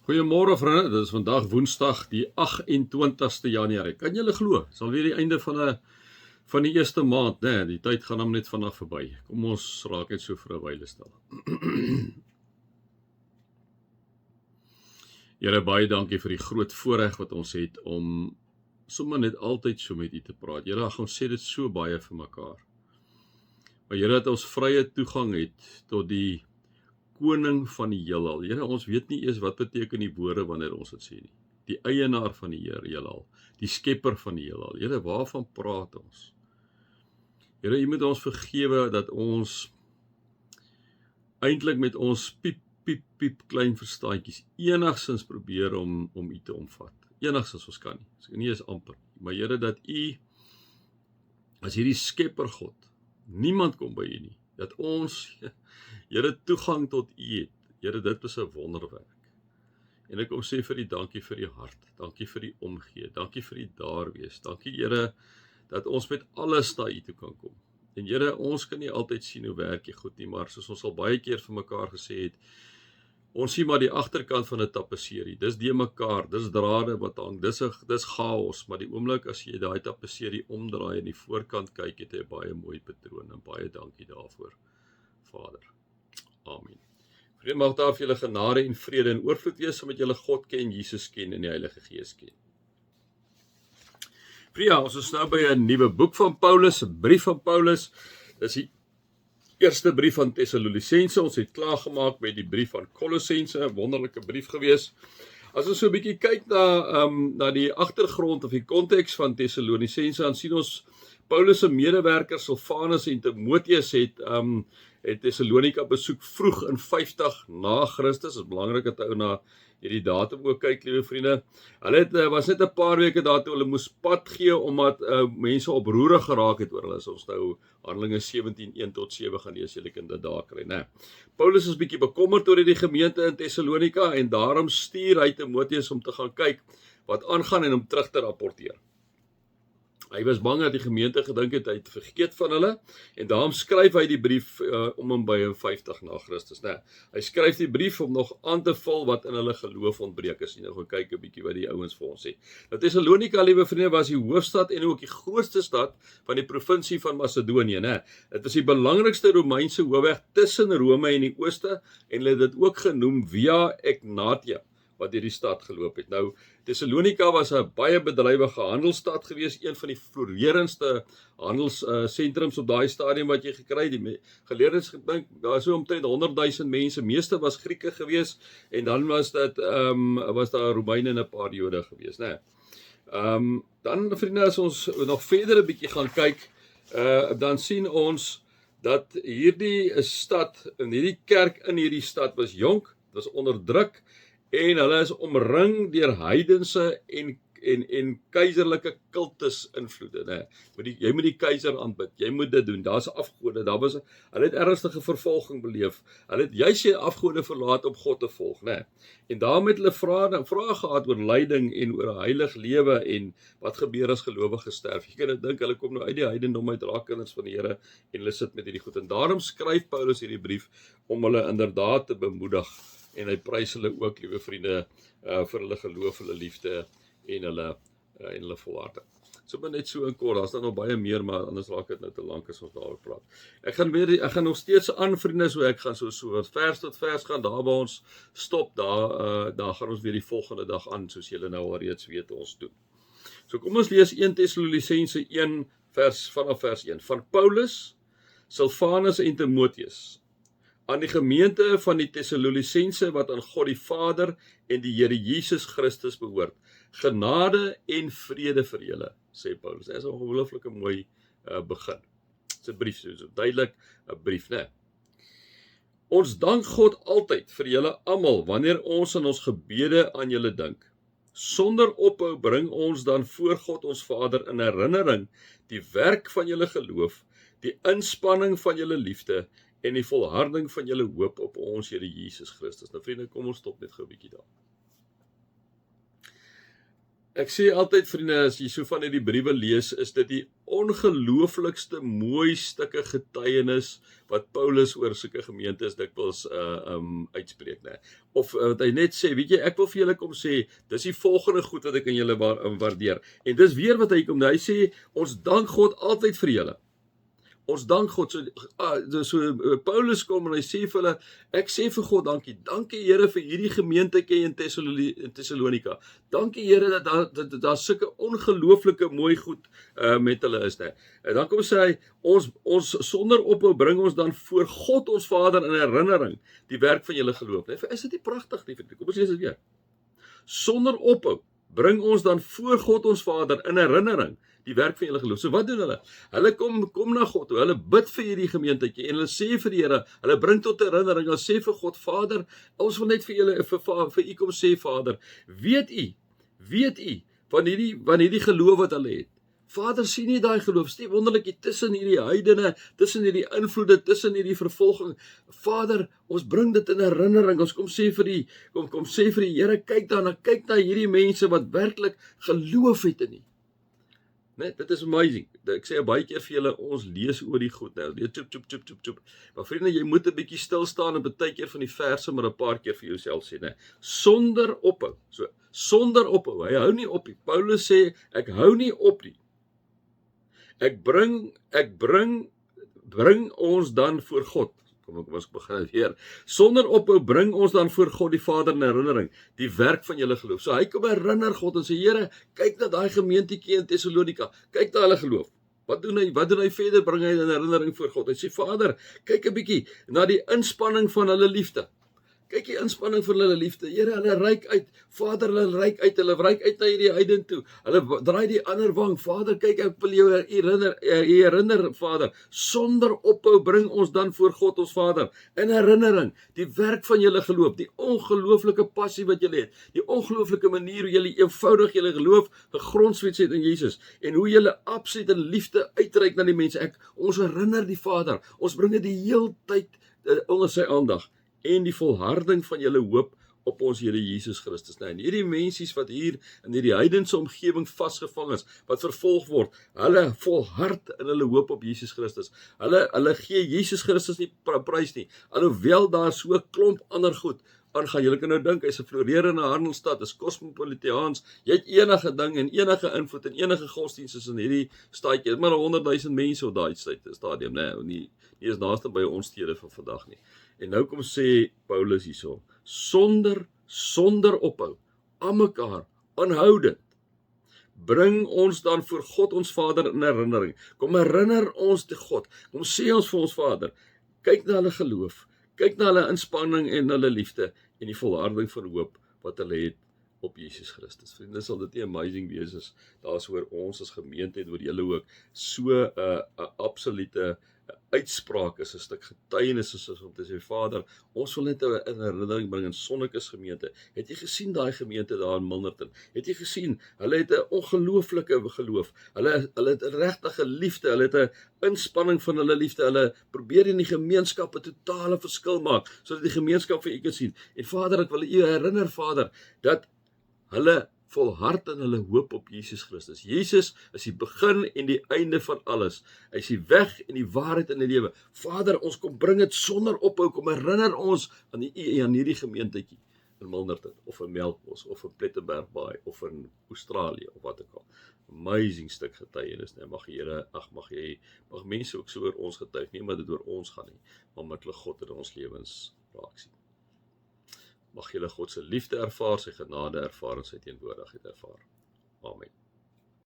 Goeiemôre vriende, dit is vandag Woensdag die 28ste Januarie. Kan julle glo? Dis alweer die einde van die eerste maand, né? Die tyd gaan hom net vinnig verby. Kom ons raak net so vir 'n wyle stil. Here, baie dankie vir die groot voorreg wat ons het om sommer net altyd so met U te praat. Here, ons sê dit so baie vir mekaar. Maar Here, dat ons vrye toegang het tot die koning van die heelal. Here, ons weet nie eers wat beteken die woorde wanneer ons dit sê nie. Die eienaar van die heelal, die skepper van die heelal. Here, waarvan praat ons? Here, U moet ons vergewe dat ons eintlik met ons piep klein verstandjies enigsins probeer om U te omvat. Enigsins ons kan nie. Ons kan nie eens amper. Maar Here, dat U as hierdie skepper God, niemand kom by U nie. Dat ons, Here, toegang tot U het. Here, dit is 'n wonderwerk. En ek kom sê vir U dankie vir U hart. Dankie vir U omgee. Dankie vir U daar wees. Dankie, Here, dat ons met alles na U toe kan kom. En Here, ons kan nie altyd sien hoe werk U goed nie, maar soos ons al baie keer vir mekaar gesê het, ons sien maar die agterkant van 'n tapisserie. Dis de mekaar, dis drade wat hang, dis chaos, maar die oomblik as jy daai tapisserie omdraai en die voorkant kyk, het hy 'n baie mooi patroon en baie dankie daarvoor, Vader. Amen. Vrede mag daar vir julle genade en vrede en oorvloed wees, omdat julle God ken, Jesus ken en die Heilige Gees ken. Vriende, ons is nou by 'n nuwe boek van Paulus, 'n brief van Paulus. Dis die eerste brief van Tessalonisense. Ons het klaargemaak met die brief van Kolossense, 'n wonderlike brief gewees. As ons so 'n bietjie kyk na die agtergrond of die konteks van Tessalonisense, dan sien ons Paulus se medewerkers Silvanus en Timoteus het Tessalonika besoek vroeg in 50 na Christus. Dit is belangrik dat ou na hierdie datum ook kyk, liewe vriende. Hulle was net 'n paar weke daar toe hulle moes pad gee omdat mense oproerig geraak het oor hulle. As ons nou Handelinge 17:1-7 gaan lees, julle kan dit daar kry, né? Paulus is bietjie bekommerd oor die gemeente in Tessalonika en daarom stuur hy Timoteus om te gaan kyk wat aangaan en om terug te rapporteer. Hy was bang dat die gemeente gedink het hy het vergeet van hulle en daarom skryf hy die brief om hom by 50 na Christus. Nee, hy skryf die brief om nog aan te vul wat in hulle geloof ontbreek is. Nou gaan kyk 'n bietjie wat die ouens vir ons sê. Nou Tessalonika, liewe vriende, was die hoofstad en ook die grootste stad van die provinsie van Macedonië, né? Dit was die belangrikste Romeinse hoofweg tussen Rome en die ooste en hulle het dit ook genoem Via Egnatia, wat deur die stad geloop het. Nou, Tessalonika was 'n baie bedrywige handelsstad gewees, een van die floreerendste handelssentrums op daai stadium wat jy gekry het. Die geleerdes gedink, daar is so omtrent 100,000 mense, meeste was Grieke gewees, en dan was daar Romeine en 'n paar Jode gewees, né? Dan, vriende, as ons nog verder 'n bietjie gaan kyk, dan sien ons dat hierdie stad, en hierdie kerk in hierdie stad was jonk, dit was onderdruk, en hulle is omring deur heidense en keiserlike kultus invloede, né? Jy moet die keiser aanbid, jy moet dit doen. Daar's afgode, hulle het ernstige vervolging beleef. Hulle het juis die afgode verlaat om God te volg, né? En daarom het hulle vrae gehad oor lyding en oor 'n heilig lewe en wat gebeur as gelowiges sterf. Jy kan dit dink, hulle kom nou uit die heidendom uit, raak kinders van die Here en hulle sit met hierdie goed. En daarom skryf Paulus hierdie brief om hulle inderdaad te bemoedig. En hy prys hulle ook, liewe vriende, vir hulle geloof, hulle liefde en hulle volharding. So maar net so in kort, daar's nog baie meer, maar anders raak dit nou te lank as ons daaroor praat. Ek gaan nog steeds aan, vriende, so ek gaan so vers tot vers gaan, daar waar ons stop, daar gaan ons weer die volgende dag aan, soos julle nou al reeds weet ons doen. So kom ons lees 1 Tessalonisense 1 vanaf vers 1. Van Paulus, Silvanus en Timoteus, aan die gemeente van die Tessalonisense wat aan God die Vader en die Here Jesus Christus behoort. Genade en vrede vir julle, sê Paulus. Dit is 'n ongelooflike mooi begin. Dit is 'n brief, so duidelik 'n brief, né? Ons dank God altyd vir julle almal wanneer ons in ons gebede aan julle dink. Sonder ophou bring ons dan voor God ons Vader in herinnering die werk van julle geloof, die inspanning van julle liefde en die volharding van julle hoop op ons Here Jesus Christus. Nou vriende, kom ons stop net gou 'n bietjie daar. Ek sê altyd vriende, as jy so van hierdie briewe lees, is dit die ongelooflikste mooi stukke getuienis wat Paulus oor sulke gemeentes dikwels uitspreek, né? Of wat hy net sê, weet jy, ek wil vir julle kom sê, dis die volgende goed wat ek in julle waardeer. En dis weer wat hy kom, hy sê, ons dank God altyd vir julle. Ons dank God, so Paulus kom en hy sê vir hulle, ek sê vir God dankie, dankie Here vir hierdie gemeentetjie in Thessalonika, dankie Here dat daar sulke ongelooflike mooi goed met hulle is, né? En dan kom sê hy, ons sonder ophou bring ons dan voor God ons Vader in herinnering, die werk van julle geloof, né? Is dit nie prachtig nie, kom ons lees dit weer, sonder ophou bring ons dan voor God ons Vader in herinnering, die werk van julle geloof. So wat doen hulle? Hulle kom na God toe, hulle bid vir hierdie gemeentetjie en hulle sê vir die Here, hulle bring tot herinnering, hulle sê vir God, Vader, ons wil net vir julle vir u kom sê, Vader, weet u van hierdie geloof wat hulle het. Vader, sien nie daai geloof, is nie wonderlik nie, tussen hierdie heidene, tussen hierdie invloede, tussen hierdie vervolging. Vader, ons bring dit in herinnering, ons kom sê vir die Here, kyk na hierdie mense wat werklik geloof het in U. Net, dit is amazing. Ek sê baie keer vir julle, ons lees oor die goed nou. Tjoep. Maar vriende, jy moet 'n bietjie stil staan en baie keer van die verse maar 'n paar keer vir jouself sê, né? Sonder ophou. So, sonder ophou. Hy hou nie op nie. Paulus sê, ek hou nie op nie. Ek bring ons dan voor God. Kom ons begin weer. Sonder ophou bring ons dan voor God die Vader in herinnering, die werk van julle geloof. So hy kom herinner God en sê, Here, kyk na daai gemeentetjie in Thessalonika, kyk na hulle geloof. Wat doen hy verder? Bring hy in herinnering voor God. Hy sê, Vader, kyk 'n bietjie na die inspanning van hulle liefde. Kyk die inspanning van hulle liefde. Here, hulle reik uit. Vader, hulle reik uit na hierdie heiden toe. Hulle draai die ander wang. Vader, kyk, ek wil jou herinner, Vader. Sonder ophou bring ons dan voor God ons Vader in herinnering die werk van julle geloof, die ongelooflike passie wat julle het, die ongelooflike manier hoe julle eenvoudig julle geloof gegrondves het in Jesus en hoe julle absoluut in liefde uitreik na die mense. Ons herinner die Vader. Ons bring dit die heeltyd onder sy aandag. En die volharding van julle hoop op ons Here Jesus Christus. Nou, en hierdie mensies wat hier in hierdie heidense omgewing vasgevang is, wat vervolg word, hulle volhard in hulle hoop op Jesus Christus. Hulle gee Jesus Christus nie prys nie, alhoewel daar so 'n klomp ander goed aangaan. Julle kan nou dink, hy's 'n florerende handelsstad, is kosmopolitaans, jy het enige ding en enige invloed en enige godsdienste is in hierdie staatjie, dit maar 100,000 mense op daai stadium, nie is naaste by ons stede van vandag nie. En nou kom sê Paulus hierso, sonder ophou, aan mekaar, aanhoudend, bring ons dan voor God ons Vader in herinnering. Kom herinner ons te God, kom sê ons vir ons Vader, kyk na hulle geloof, kyk na hulle inspanning en hulle liefde en die volharding van hoop wat hulle het op Jesus Christus. Vriende, sal dit nie amazing wees as daar is oor ons as gemeente en oor julle ook so 'n absolute uitspraak is, 'n stuk getuienis is om te sê, Vader, ons wil net in herinnering bring in Sonnekus gemeente. Het jy gesien daai gemeente daar in Milnerton? Het jy gesien, hulle het 'n ongelooflike geloof. Hulle het 'n regtige liefde, hulle het 'n inspanning van hulle liefde. Hulle probeer in die gemeenskap 'n totale verskil maak sodat die gemeenskap vir u kan sien. En Vader, ek wil u herinner, Vader, dat hulle volhard in hulle hoop op Jesus Christus. Jesus is die begin en die einde van alles. Hy is die weg en die waarheid in die lewe. Vader, ons kom bring dit sonder ophou, kom herinner ons aan hierdie gemeentetjie in Milnerton, of in Melkbos, of in Plettenberg Baai, of in Australië, of wat ook al. Amazing stuk getuienis, nee, mag mense ook so oor ons getuig, nie omdat dit oor ons gaan nie, maar omdat hulle God in ons lewens raak sien. Mag julle God se liefde ervaar, sy genade ervaar en sy teenwoordigheid ervaar. Amen.